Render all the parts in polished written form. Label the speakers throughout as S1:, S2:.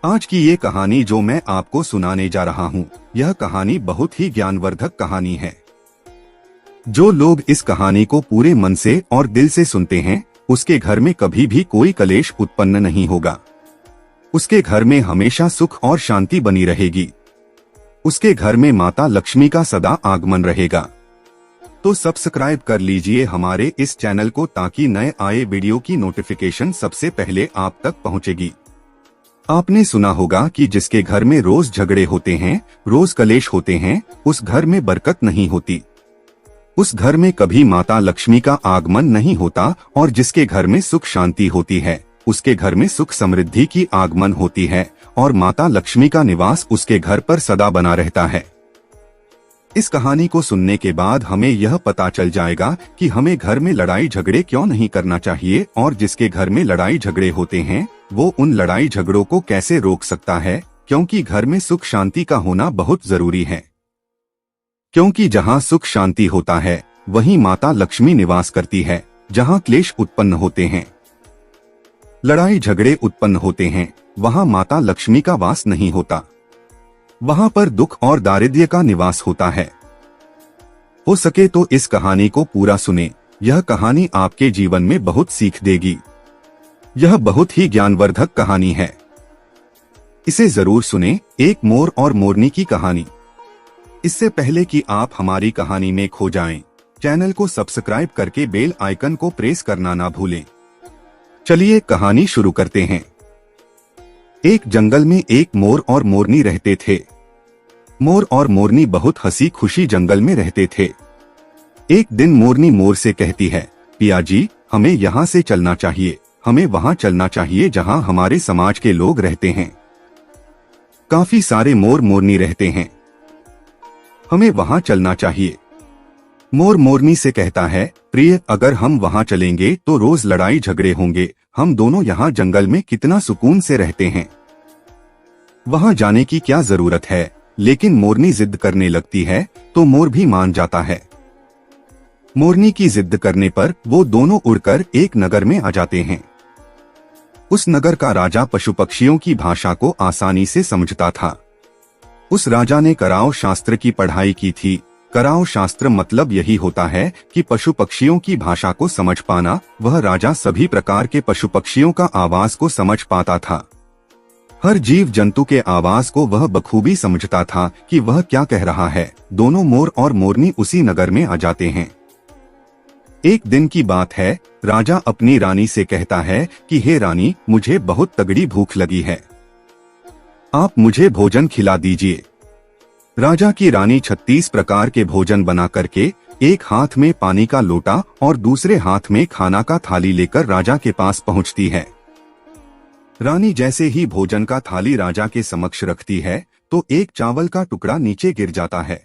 S1: आज की ये कहानी जो मैं आपको सुनाने जा रहा हूँ, यह कहानी बहुत ही ज्ञानवर्धक कहानी है। जो लोग इस कहानी को पूरे मन से और दिल से सुनते हैं, उसके घर में कभी भी कोई कलेश उत्पन्न नहीं होगा। उसके घर में हमेशा सुख और शांति बनी रहेगी। उसके घर में माता लक्ष्मी का सदा आगमन रहेगा। तो सब्सक्राइब कर लीजिए हमारे इस चैनल को, ताकि नए आए वीडियो की नोटिफिकेशन सबसे पहले आप तक पहुंचेगी। आपने सुना होगा कि जिसके घर में रोज झगड़े होते हैं, रोज कलेश होते हैं, उस घर में बरकत नहीं होती। उस घर में कभी माता लक्ष्मी का आगमन नहीं होता, और जिसके घर में सुख शांति होती है, उसके घर में सुख समृद्धि की आगमन होती है, और माता लक्ष्मी का निवास उसके घर पर सदा बना रहता है। इस कहानी को सुनने के बाद हमें यह पता चल जाएगा कि हमें घर में लड़ाई झगड़े क्यों नहीं करना चाहिए, और जिसके घर में लड़ाई झगड़े होते हैं, वो उन लड़ाई झगड़ों को कैसे रोक सकता है, क्योंकि घर में सुख शांति का होना बहुत जरूरी है। क्योंकि जहाँ सुख शांति होता है, वहीं माता लक्ष्मी निवास करती है। जहाँ क्लेश उत्पन्न होते हैं, लड़ाई झगड़े उत्पन्न होते हैं, वहाँ माता लक्ष्मी का वास नहीं होता। वहाँ पर दुख और दारिद्र्य का निवास होता है। हो सके तो इस कहानी को पूरा सुने। यह कहानी आपके जीवन में बहुत सीख देगी। यह बहुत ही ज्ञानवर्धक कहानी है। इसे जरूर सुने। एक मोर और मोरनी की कहानी। इससे पहले कि आप हमारी कहानी में खो जाएं, चैनल को सब्सक्राइब करके बेल आइकन को प्रेस करना ना भूलें। चलिए कहानी शुरू करते हैं। एक जंगल में एक मोर और मोरनी रहते थे। मोर और मोरनी बहुत हंसी खुशी जंगल में रहते थे। एक दिन मोरनी मोर से कहती है, पिया जी, हमें यहाँ से चलना चाहिए। हमें वहाँ चलना चाहिए जहाँ हमारे समाज के लोग रहते हैं। काफी सारे मोर मोरनी रहते हैं। हमें वहाँ चलना चाहिए। मोर मोरनी से कहता है, प्रिय, अगर हम वहाँ चलेंगे तो रोज लड़ाई झगड़े होंगे। हम दोनों यहाँ जंगल में कितना सुकून से रहते हैं। वहाँ जाने की क्या जरूरत है। लेकिन मोरनी जिद करने लगती है, तो मोर भी मान जाता है। मोरनी की जिद करने पर वो दोनों उड़कर एक नगर में आ जाते हैं। उस नगर का राजा पशु पक्षियों की भाषा को आसानी से समझता था। उस राजा ने कराओ शास्त्र की पढ़ाई की थी। कराओ शास्त्र मतलब यही होता है कि पशु पक्षियों की भाषा को समझ पाना। वह राजा सभी प्रकार के पशु पक्षियों का आवाज को समझ पाता था। हर जीव जंतु के आवाज को वह बखूबी समझता था कि वह क्या कह रहा है। दोनों मोर और मोरनी उसी नगर में आ जाते हैं। एक दिन की बात है। राजा अपनी रानी से कहता है कि हे रानी, मुझे बहुत तगड़ी भूख लगी है। आप मुझे भोजन खिला दीजिए। राजा की रानी 36 प्रकार के भोजन बना करके एक हाथ में पानी का लोटा और दूसरे हाथ में खाना का थाली लेकर राजा के पास पहुंचती है। रानी जैसे ही भोजन का थाली राजा के समक्ष रखती है, तो एक चावल का टुकड़ा नीचे गिर जाता है।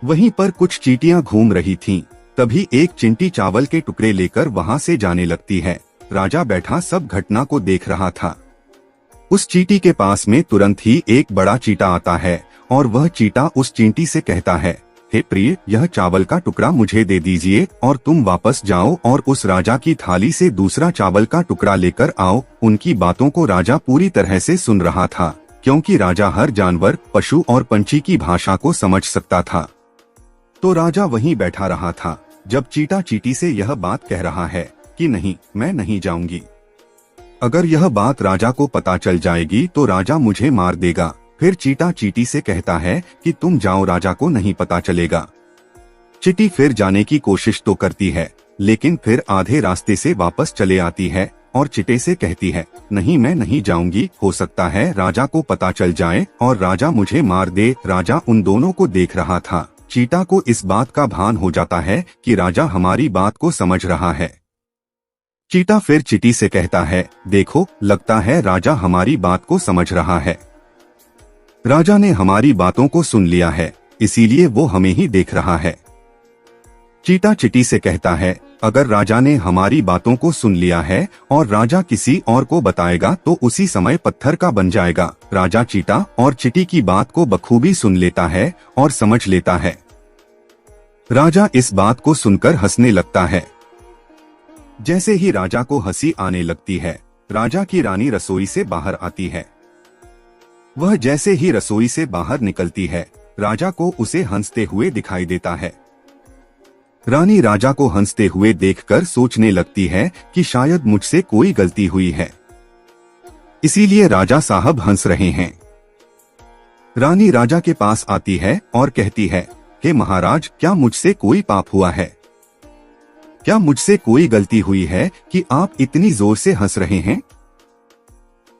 S1: वहीं पर कुछ चींटियां घूम रही थीं। तभी एक चिंटी चावल के टुकड़े लेकर वहां से जाने लगती है। राजा बैठा सब घटना को देख रहा था। उस चींटी के पास में तुरंत ही एक बड़ा चींटा आता है, और वह चींटा उस चींटी से कहता है, हे प्रिय, यह चावल का टुकड़ा मुझे दे दीजिए और तुम वापस जाओ और उस राजा की थाली से दूसरा चावल का टुकड़ा लेकर आओ। उनकी बातों को राजा पूरी तरह से सुन रहा था, क्योंकि राजा हर जानवर, पशु और पंछी की भाषा को समझ सकता था। तो राजा वहीं बैठा रहा था जब चींटा चींटी से यह बात कह रहा है कि नहीं, मैं नहीं जाऊंगी। अगर यह बात राजा को पता चल जाएगी तो राजा मुझे मार देगा। फिर चींटा चींटी से कहता है कि तुम जाओ, राजा को नहीं पता चलेगा। चींटी फिर जाने की कोशिश तो करती है, लेकिन फिर आधे रास्ते से वापस चले आती है और चींटे से कहती है, नहीं, मैं नहीं जाऊंगी। हो सकता है राजा को पता चल जाए और राजा मुझे मार दे। राजा उन दोनों को देख रहा था। चींटा को इस बात का भान हो जाता है कि राजा हमारी बात को समझ रहा है। चींटा फिर चींटी से कहता है, देखो, लगता है राजा हमारी बात को समझ रहा है। राजा ने हमारी बातों को सुन लिया है, इसीलिए वो हमें ही देख रहा है। चींटा चींटी से कहता है, अगर राजा ने हमारी बातों को सुन लिया है और राजा किसी और को बताएगा तो उसी समय पत्थर का बन जाएगा। राजा चींटा और चींटी की बात को बखूबी सुन लेता है और समझ लेता है। राजा इस बात को सुनकर हंसने लगता है। जैसे ही राजा को हंसी आने लगती है, राजा की रानी रसोई से बाहर आती है। वह जैसे ही रसोई से बाहर निकलती है, राजा को उसे हंसते हुए दिखाई देता है। रानी राजा को हंसते हुए देखकर सोचने लगती है कि शायद मुझसे कोई गलती हुई है, इसीलिए राजा साहब हंस रहे हैं। रानी राजा के पास आती है और कहती है कि महाराज, क्या मुझसे कोई पाप हुआ है? क्या मुझसे कोई गलती हुई है कि आप इतनी जोर से हंस रहे हैं?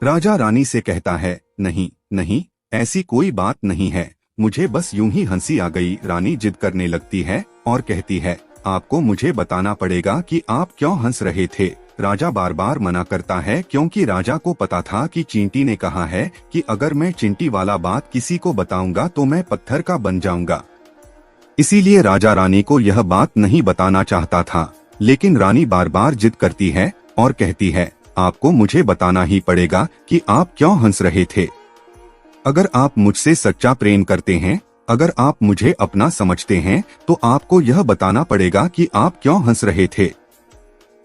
S1: राजा रानी से कहता है, नहीं नहीं, ऐसी कोई बात नहीं है, मुझे बस यूं ही हंसी आ गई। रानी जिद करने लगती है और कहती है, आपको मुझे बताना पड़ेगा कि आप क्यों हंस रहे थे। राजा बार बार मना करता है, क्योंकि राजा को पता था कि चींटी ने कहा है कि अगर मैं चींटी वाला बात किसी को बताऊंगा तो मैं पत्थर का बन जाऊंगा। इसीलिए राजा रानी को यह बात नहीं बताना चाहता था, लेकिन रानी बार बार जिद करती है और कहती है, आपको मुझे बताना ही पड़ेगा कि आप क्यों हंस रहे थे। अगर आप मुझसे सच्चा प्रेम करते हैं, अगर आप मुझे अपना समझते हैं, तो आपको यह बताना पड़ेगा कि आप क्यों हंस रहे थे।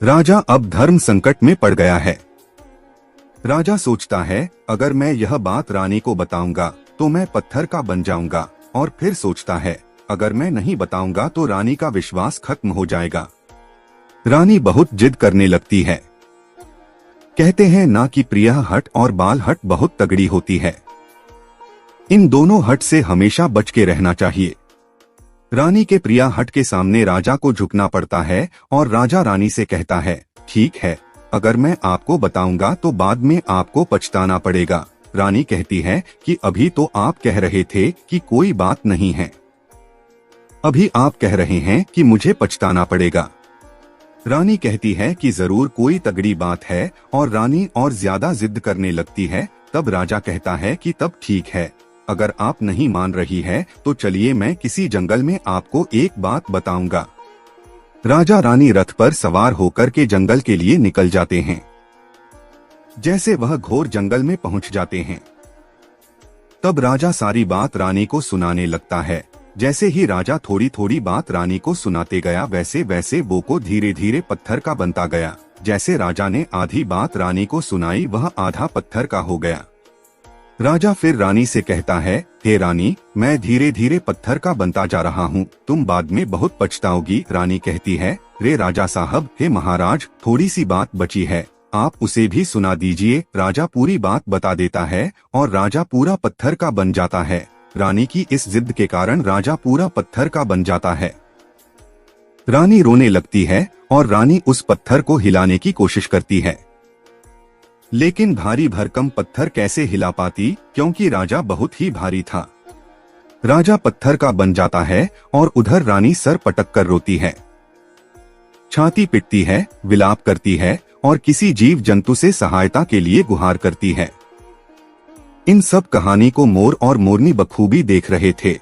S1: राजा अब धर्म संकट में पड़ गया है। राजा सोचता है, अगर मैं यह बात रानी को बताऊंगा तो मैं पत्थर का बन जाऊंगा, और फिर सोचता है, अगर मैं नहीं बताऊंगा तो रानी का विश्वास खत्म हो जाएगा। रानी बहुत जिद करने लगती है। कहते हैं ना कि प्रिया हट और बाल हट बहुत तगड़ी होती है। इन दोनों हट से हमेशा बच के रहना चाहिए। रानी के प्रिया हट के सामने राजा को झुकना पड़ता है और राजा रानी से कहता है, ठीक है, अगर मैं आपको बताऊंगा तो बाद में आपको पछताना पड़ेगा। रानी कहती है कि अभी तो आप कह रहे थे कि कोई बात नहीं है, अभी आप कह रहे हैं कि मुझे पछताना पड़ेगा। रानी कहती है कि जरूर कोई तगड़ी बात है, और रानी और ज्यादा जिद करने लगती है। तब राजा कहता है कि तब ठीक है, अगर आप नहीं मान रही है तो चलिए मैं किसी जंगल में आपको एक बात बताऊंगा। राजा रानी रथ पर सवार होकर के जंगल के लिए निकल जाते हैं। जैसे वह घोर जंगल में पहुंच जाते हैं, तब राजा सारी बात रानी को सुनाने लगता है। जैसे ही राजा थोड़ी थोड़ी बात रानी को सुनाते गया, वैसे वैसे वो को धीरे धीरे पत्थर का बनता गया। जैसे राजा ने आधी बात रानी को सुनाई, वह आधा पत्थर का हो गया। राजा फिर रानी से कहता है, हे रानी, मैं धीरे धीरे पत्थर का बनता जा रहा हूँ, तुम बाद में बहुत पछताओगी। रानी कहती है, रे राजा साहब, हे महाराज, थोड़ी सी बात बची है, आप उसे भी सुना दीजिए। राजा पूरी बात बता देता है और राजा पूरा पत्थर का बन जाता है। रानी की इस जिद के कारण राजा पूरा पत्थर का बन जाता है। रानी रोने लगती है और रानी उस पत्थर को हिलाने की कोशिश करती है, लेकिन भारी भरकम पत्थर कैसे हिला पाती, क्योंकि राजा बहुत ही भारी था। राजा पत्थर का बन जाता है और उधर रानी सर पटक कर रोती है, छाती पिटती है, विलाप करती है और किसी जीव जंतु से सहायता के लिए गुहार करती है। इन सब कहानी को मोर और मोरनी बखूबी देख रहे थे,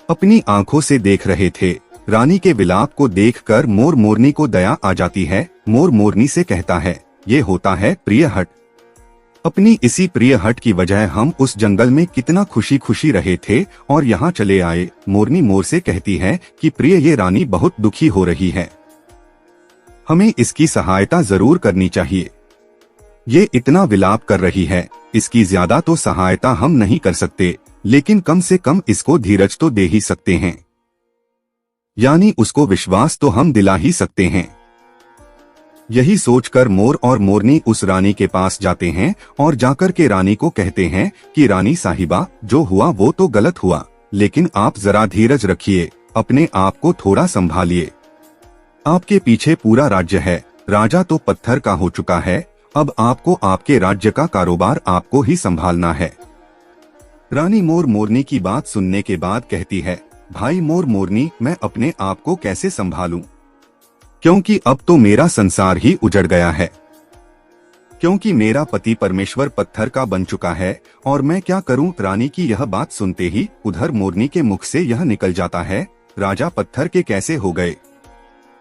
S1: अपनी आंखों से देख रहे थे। रानी के विलाप को देखकर मोर मोरनी को दया आ जाती है। मोर मोरनी से कहता है, ये होता है प्रिय हट। अपनी इसी प्रिय हट की वजह हम उस जंगल में कितना खुशी खुशी रहे थे और यहाँ चले आए। मोरनी मोर से कहती है कि प्रिय, ये रानी बहुत दुखी हो रही है, हमें इसकी सहायता जरूर करनी चाहिए। ये इतना विलाप कर रही है, इसकी ज्यादा तो सहायता हम नहीं कर सकते, लेकिन कम से कम इसको धीरज तो दे ही सकते हैं, यानी उसको विश्वास तो हम दिला ही सकते हैं। यही सोचकर मोर और मोरनी उस रानी के पास जाते हैं और जाकर के रानी को कहते हैं कि रानी साहिबा, जो हुआ वो तो गलत हुआ, लेकिन आप जरा धीरज रखिए, अपने आप को थोड़ा संभालिए। आपके पीछे पूरा राज्य है, राजा तो पत्थर का हो चुका है, अब आपको आपके राज्य का कारोबार आपको ही संभालना है। रानी मोर मोरनी की बात सुनने के बाद कहती है, भाई मोर मोरनी, मैं अपने आप को कैसे संभालूं, क्योंकि अब तो मेरा संसार ही उजड़ गया है, क्योंकि मेरा पति परमेश्वर पत्थर का बन चुका है, और मैं क्या करूं। रानी की यह बात सुनते ही उधर मोरनी के मुख से यह निकल जाता है, राजा पत्थर के कैसे हो गए?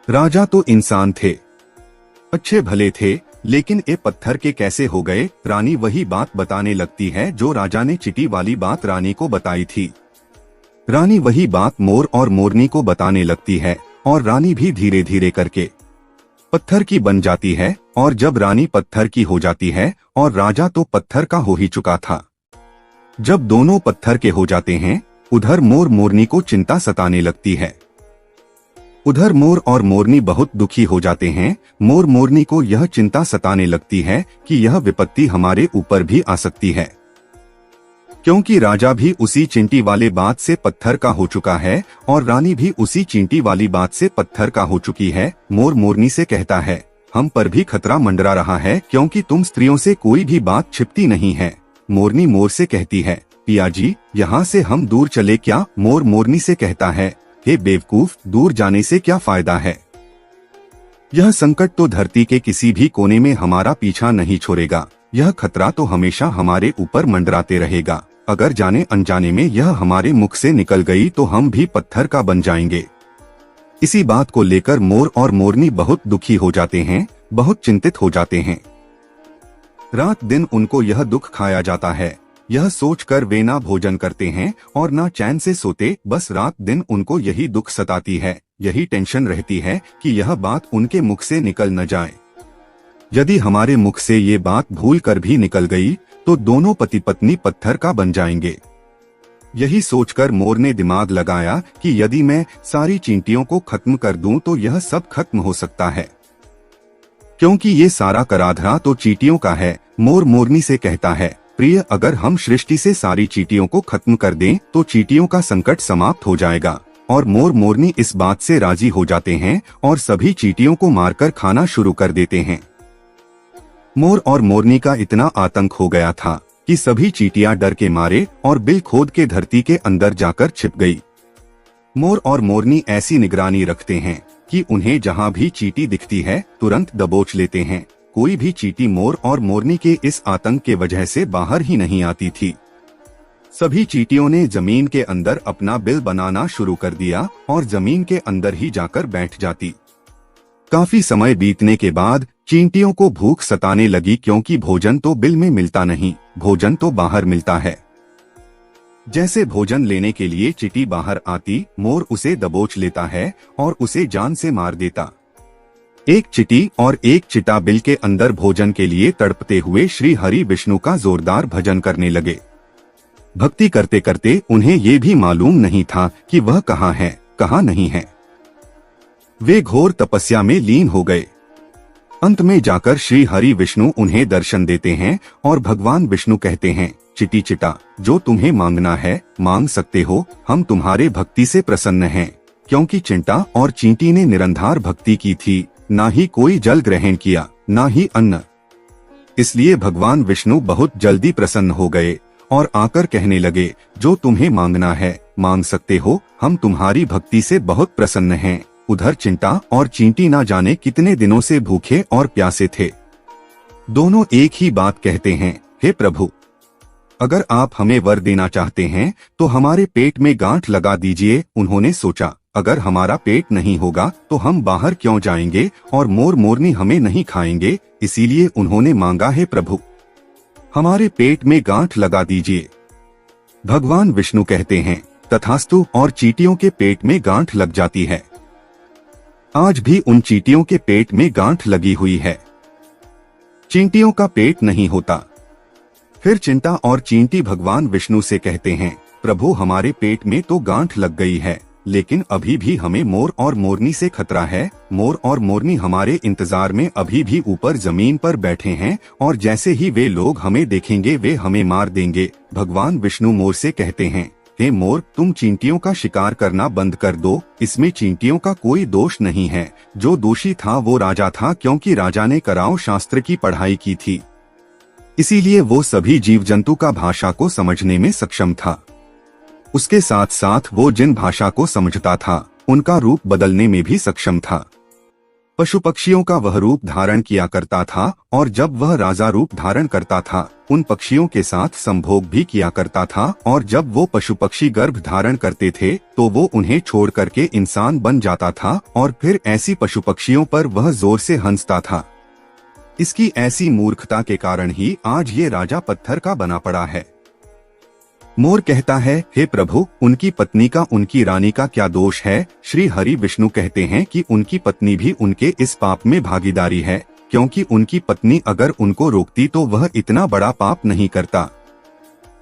S1: राजा तो इंसान थे, अच्छे भले थे, लेकिन ये पत्थर के कैसे हो गए? रानी वही बात बताने लगती है जो राजा ने चींटी वाली बात रानी को बताई थी। रानी वही बात मोर और मोरनी को बताने लगती है और रानी भी धीरे धीरे करके पत्थर की बन जाती है। और जब रानी पत्थर की हो जाती है और राजा तो पत्थर का हो ही चुका था, जब दोनों पत्थर के हो जाते हैं, उधर मोर मोरनी को चिंता सताने लगती है। उधर मोर और मोरनी बहुत दुखी हो जाते हैं। मोर मोरनी को यह चिंता सताने लगती है कि यह विपत्ति हमारे ऊपर भी आ सकती है, क्योंकि राजा भी उसी चींटी वाले बात से पत्थर का हो चुका है और रानी भी उसी चींटी वाली बात से पत्थर का हो चुकी है। मोर मोरनी से कहता है, हम पर भी खतरा मंडरा रहा है, क्योंकि तुम स्त्रियों से कोई भी बात छिपती नहीं है। मोरनी मोर से कहती है, पिया जी, यहाँ से हम दूर चले क्या? मोर मोरनी से कहता है, हे बेवकूफ, दूर जाने से क्या फायदा है? यह संकट तो धरती के किसी भी कोने में हमारा पीछा नहीं छोड़ेगा। यह खतरा तो हमेशा हमारे ऊपर मंडराते रहेगा। अगर जाने अनजाने में यह हमारे मुख से निकल गई तो हम भी पत्थर का बन जाएंगे। इसी बात को लेकर मोर और मोरनी बहुत दुखी हो जाते हैं, बहुत चिंतित हो जाते हैं। रात दिन उनको यह दुख खाया जाता है। यह सोचकर वे ना भोजन करते हैं और ना चैन से सोते। बस रात दिन उनको यही दुख सताती है, यही टेंशन रहती है कि यह बात उनके मुख से निकल न जाए। यदि हमारे मुख से ये बात भूल कर भी निकल गई तो दोनों पति पत्नी पत्थर का बन जाएंगे। यही सोचकर मोर ने दिमाग लगाया कि यदि मैं सारी चींटियों को खत्म कर दूं तो यह सब खत्म हो सकता है, क्योंकि ये सारा कराधा तो चींटियों का है। मोर मोरनी से कहता है, प्रिय, अगर हम सृष्टि से सारी चींटियों को खत्म कर दें तो चींटियों का संकट समाप्त हो जाएगा। और मोर मोरनी इस बात से राजी हो जाते हैं और सभी चींटियों को मारकर खाना शुरू कर देते हैं। मोर और मोरनी का इतना आतंक हो गया था कि सभी चींटियां डर के मारे और बिल खोद के धरती के अंदर जाकर छिप गई। मोर और मोरनी ऐसी निगरानी रखते हैं कि उन्हें जहां भी चींटी दिखती है तुरंत दबोच लेते हैं। कोई भी चींटी मोर और मोरनी के इस आतंक के वजह से बाहर ही नहीं आती थी। सभी चींटियों ने जमीन के अंदर अपना बिल बनाना शुरू कर दिया और जमीन के अंदर ही जाकर बैठ जाती। काफी समय बीतने के बाद चींटियों को भूख सताने लगी, क्योंकि भोजन तो बिल में मिलता नहीं, भोजन तो बाहर मिलता है। जैसे भोजन लेने के लिए चींटी बाहर आती, मोर उसे दबोच लेता है और उसे जान से मार देता। एक चींटी और एक चिता बिल के अंदर भोजन के लिए तड़पते हुए श्री हरि विष्णु का जोरदार भजन करने लगे। भक्ति करते करते उन्हें ये भी मालूम नहीं था कि वह कहाँ है, कहाँ नहीं है। वे घोर तपस्या में लीन हो गए। अंत में जाकर श्री हरि विष्णु उन्हें दर्शन देते हैं और भगवान विष्णु कहते हैं, चिटी चिटा, जो तुम्हें मांगना है मांग सकते हो, हम तुम्हारे भक्ति से प्रसन्न हैं। क्योंकि चिंटा और चींटी ने निरंधार भक्ति की थी, ना ही कोई जल ग्रहण किया, ना ही अन्न। इसलिए भगवान विष्णु बहुत जल्दी प्रसन्न हो गए और आकर कहने लगे, जो तुम्हें मांगना है मांग सकते हो, हम तुम्हारी भक्ति से बहुत प्रसन्न हैं। उधर चिंटा और चींटी ना जाने कितने दिनों से भूखे और प्यासे थे। दोनों एक ही बात कहते हैं, हे प्रभु, अगर आप हमें वर देना चाहते हैं तो हमारे पेट में गांठ लगा दीजिए। उन्होंने सोचा, अगर हमारा पेट नहीं होगा तो हम बाहर क्यों जाएंगे और मोर मोरनी हमें नहीं खाएंगे, इसीलिए उन्होंने मांगा, है प्रभु, हमारे पेट में गांठ लगा दीजिए। भगवान विष्णु कहते हैं, तथास्तु, और चींटियों के पेट में गांठ लग जाती है। आज भी उन चींटियों के पेट में गांठ लगी हुई है। चींटियों का पेट नहीं होता। फिर चिंटा और चींटी भगवान विष्णु से कहते हैं, प्रभु, हमारे पेट में तो गांठ लग गई है, लेकिन अभी भी हमें मोर और मोरनी से खतरा है। मोर और मोरनी हमारे इंतजार में अभी भी ऊपर जमीन पर बैठे हैं और जैसे ही वे लोग हमें देखेंगे वे हमें मार देंगे। भगवान विष्णु मोर से कहते हैं, हे मोर, तुम चींटियों का शिकार करना बंद कर दो। इसमें चींटियों का कोई दोष नहीं है। जो दोषी था वो राजा था, क्योंकि राजा ने कराओ शास्त्र की पढ़ाई की थी, इसीलिए वो सभी जीव जंतु का भाषा को समझने में सक्षम था। उसके साथ साथ वो जिन भाषा को समझता था उनका रूप बदलने में भी सक्षम था। पशु पक्षियों का वह रूप धारण किया करता था और जब वह राजा रूप धारण करता था उन पक्षियों के साथ संभोग भी किया करता था, और जब वो पशु पक्षी गर्भ धारण करते थे तो वो उन्हें छोड़ करके इंसान बन जाता था और फिर ऐसी पशु पक्षियों पर वह जोर से हंसता था। इसकी ऐसी मूर्खता के कारण ही आज ये राजा पत्थर का बना पड़ा है। मोर कहता है, हे प्रभु, उनकी पत्नी का उनकी रानी का क्या दोष है? श्री हरि विष्णु कहते हैं कि उनकी पत्नी भी उनके इस पाप में भागीदारी है, क्योंकि उनकी पत्नी अगर उनको रोकती तो वह इतना बड़ा पाप नहीं करता।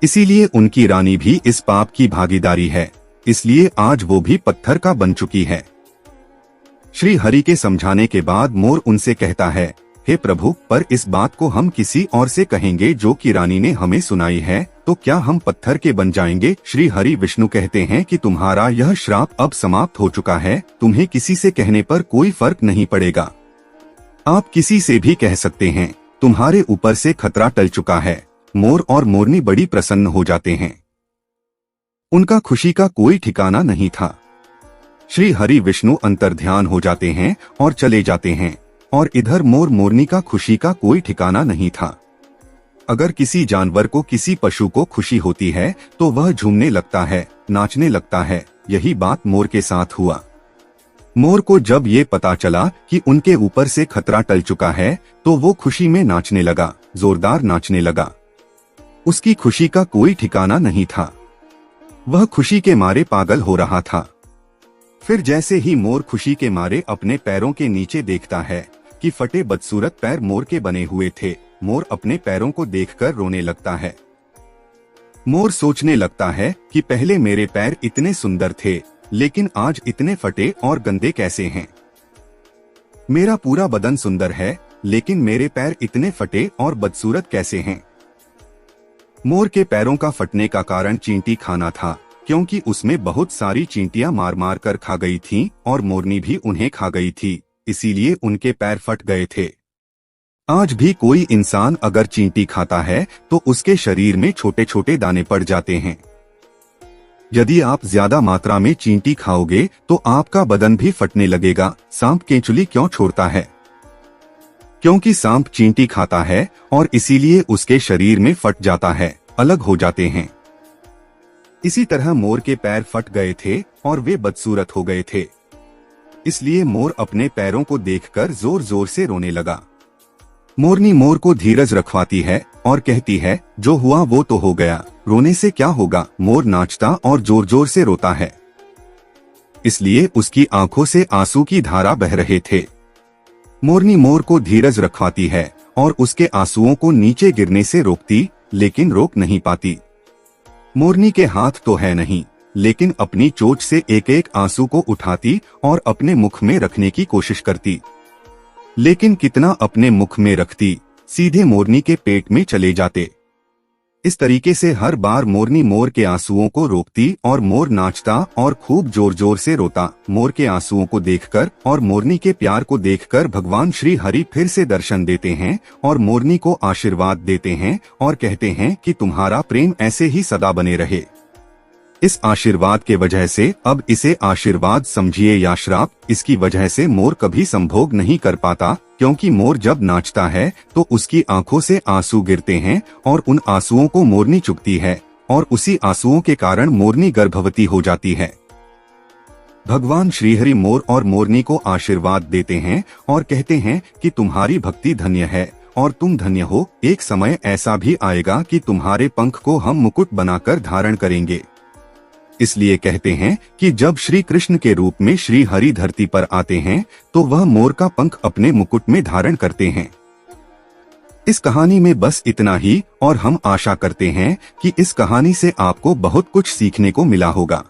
S1: इसीलिए उनकी रानी भी इस पाप की भागीदारी है, इसलिए आज वो भी पत्थर का बन चुकी है। श्री हरि के समझाने के बाद मोर उनसे कहता है, हे प्रभु, पर इस बात को हम किसी और से कहेंगे जो कि रानी ने हमें सुनाई है, तो क्या हम पत्थर के बन जाएंगे? श्री हरि विष्णु कहते हैं कि तुम्हारा यह श्राप अब समाप्त हो चुका है, तुम्हें किसी से कहने पर कोई फर्क नहीं पड़ेगा। आप किसी से भी कह सकते हैं, तुम्हारे ऊपर से खतरा टल चुका है। मोर और मोरनी बड़ी प्रसन्न हो जाते हैं। उनका खुशी का कोई ठिकाना नहीं था। श्री हरि विष्णु अंतर्ध्यान हो जाते हैं और चले जाते हैं, और इधर मोर मोरनी का खुशी का कोई ठिकाना नहीं था। अगर किसी जानवर को, किसी पशु को खुशी होती है तो वह झूमने लगता है, नाचने लगता है। यही बात मोर के साथ हुआ। मोर को जब ये पता चला कि उनके ऊपर से खतरा टल चुका है, तो वो खुशी में नाचने लगा, जोरदार नाचने लगा। उसकी खुशी का कोई ठिकाना नहीं था। वह खुशी के मारे पागल हो रहा था। फिर जैसे ही मोर खुशी के मारे अपने पैरों के नीचे देखता है कि फटे बदसूरत पैर मोर के बने हुए थे, मोर अपने पैरों को देखकर रोने लगता है। मोर सोचने लगता है कि पहले मेरे पैर इतने सुंदर थे, लेकिन आज इतने फटे और गंदे कैसे हैं? मेरा पूरा बदन सुंदर है, लेकिन मेरे पैर इतने फटे और बदसूरत कैसे हैं? मोर के पैरों का फटने का कारण चींटी खाना था, क्योंकि उसमें बहुत सारी चींटियां मार मार कर खा गई थीं और मोरनी भी उन्हें खा गई थी, इसीलिए उनके पैर फट गए थे। आज भी कोई इंसान अगर चींटी खाता है तो उसके शरीर में छोटे छोटे दाने पड़ जाते हैं। यदि आप ज्यादा मात्रा में चींटी खाओगे तो आपका बदन भी फटने लगेगा। सांप केंचुली क्यों छोड़ता है? क्योंकि सांप चींटी खाता है और इसीलिए उसके शरीर में फट जाता है, अलग हो जाते हैं। इसी तरह मोर के पैर फट गए थे और वे बदसूरत हो गए थे, इसलिए मोर अपने पैरों को देखकर जोर जोर से रोने लगा। मोरनी मोर को धीरज रखवाती है और कहती है, जो हुआ वो तो हो गया, रोने से क्या होगा। मोर नाचता और जोर जोर से रोता है, इसलिए उसकी आंखों से आंसू की धारा बह रहे थे। मोरनी मोर को धीरज रखवाती है और उसके आंसुओं को नीचे गिरने से रोकती, लेकिन रोक नहीं पाती। मोरनी के हाथ तो है नहीं, लेकिन अपनी चोंच से एक एक आंसू को उठाती और अपने मुख में रखने की कोशिश करती, लेकिन कितना अपने मुख में रखती, सीधे मोरनी के पेट में चले जाते। इस तरीके से हर बार मोरनी मोर के आंसुओं को रोकती और मोर नाचता और खूब जोर जोर से रोता। मोर के आंसुओं को देखकर और मोरनी के प्यार को देखकर भगवान श्री हरि फिर से दर्शन देते हैं और मोरनी को आशीर्वाद देते हैं और कहते हैं कि तुम्हारा प्रेम ऐसे ही सदा बने रहे। इस आशीर्वाद के वजह से अब इसे आशीर्वाद समझिए या श्राप, इसकी वजह से मोर कभी संभोग नहीं कर पाता, क्योंकि मोर जब नाचता है तो उसकी आंखों से आंसू गिरते हैं और उन आंसुओं को मोरनी चुगती है और उसी आंसुओं के कारण मोरनी गर्भवती हो जाती है। भगवान श्रीहरि मोर और मोरनी को आशीर्वाद देते हैं और कहते हैं कि तुम्हारी भक्ति धन्य है और तुम धन्य हो। एक समय ऐसा भी आएगा कि तुम्हारे पंख को हम मुकुट बनाकर धारण करेंगे। इसलिए कहते हैं कि जब श्री कृष्ण के रूप में श्री हरि धरती पर आते हैं तो वह मोर का पंख अपने मुकुट में धारण करते हैं। इस कहानी में बस इतना ही और हम आशा करते हैं कि इस कहानी से आपको बहुत कुछ सीखने को मिला होगा।